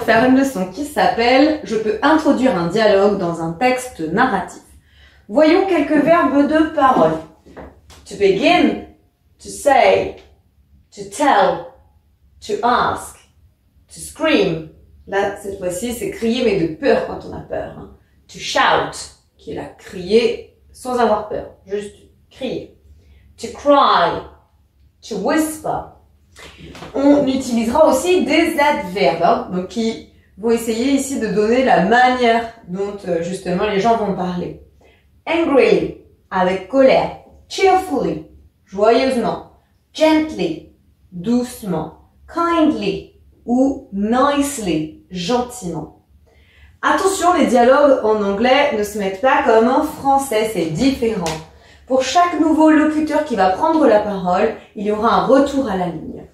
faire une leçon qui s'appelle « Je peux introduire un dialogue dans un texte narratif ». Voyons quelques verbes de parole. To begin, to say, to tell, to ask, to scream. Là, cette fois-ci, c'est crier mais de peur quand on a peur. Hein. To shout, qui est là, crier sans avoir peur, juste crier. To cry, to whisper. On utilisera aussi des adverbes, hein, donc qui vont essayer ici de donner la manière dont justement les gens vont parler. Angrily, avec colère. Cheerfully, joyeusement. Gently, doucement. Kindly ou nicely, gentiment. Attention, les dialogues en anglais ne se mettent pas comme en français, c'est différent. Pour chaque nouveau locuteur qui va prendre la parole, il y aura un retour à la ligne.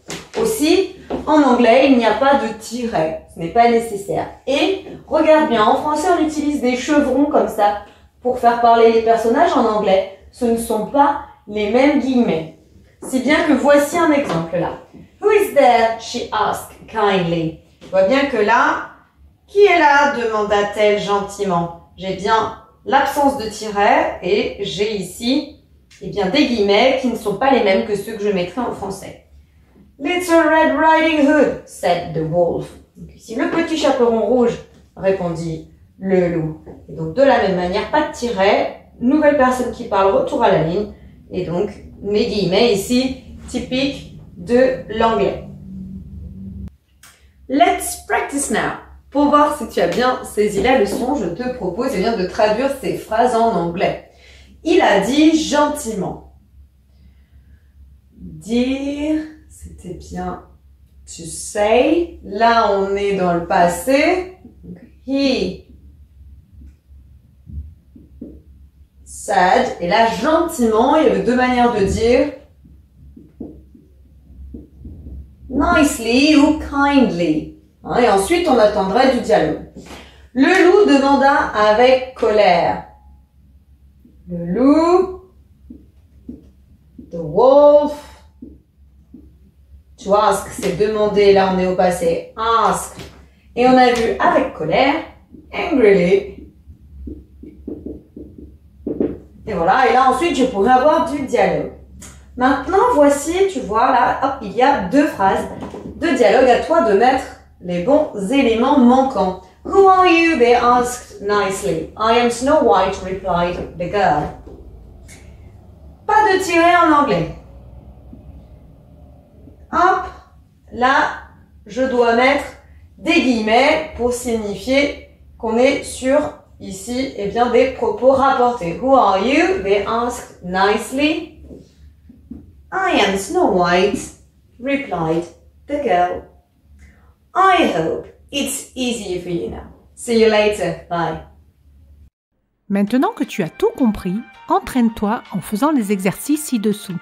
Aussi, en anglais, il n'y a pas de tiret, ce n'est pas nécessaire. Et, regarde bien, en français, on utilise des chevrons comme ça pour faire parler les personnages. En anglais, ce ne sont pas les mêmes guillemets. Si bien que voici un exemple là. Who is there? She asked kindly. Tu vois bien que là, qui est là? Demanda-t-elle gentiment. J'ai bien l'absence de tiret et j'ai ici eh bien, des guillemets qui ne sont pas les mêmes que ceux que je mettrai en français. Little Red Riding Hood, said the wolf. Donc ici, le petit chaperon rouge, répondit le loup. Et donc, de la même manière, pas de tiret, nouvelle personne qui parle, retour à la ligne. Et donc, mes guillemets ici, typiques de l'anglais. Let's practice now. Pour voir si tu as bien saisi la leçon, je te propose eh bien, de traduire ces phrases en anglais. Il a dit gentiment. Dire, c'était bien to say. Là, on est dans le passé. He said. Et là, gentiment, il y avait deux manières de dire. Nicely ou kindly. Hein, et ensuite, on attendrait du dialogue. Le loup demanda avec colère. Le loup. The wolf. To ask, c'est demander. Là, on est au passé. Ask. Et on a vu avec colère. Angrily. Et voilà. Et là, ensuite, je pourrais avoir du dialogue. Maintenant, voici, tu vois, là, hop, il y a deux phrases de dialogue. À toi de mettre les bons éléments manquants. Who are you? They asked nicely. I am Snow White, replied the girl. Pas de tiret en anglais. Hop, là, je dois mettre des guillemets pour signifier qu'on est sur, ici, eh bien, des propos rapportés. Who are you? They asked nicely. I am Snow White, replied the girl. I hope it's easier for you now. See you later. Bye. Maintenant que tu as tout compris, entraîne-toi en faisant les exercices ci-dessous.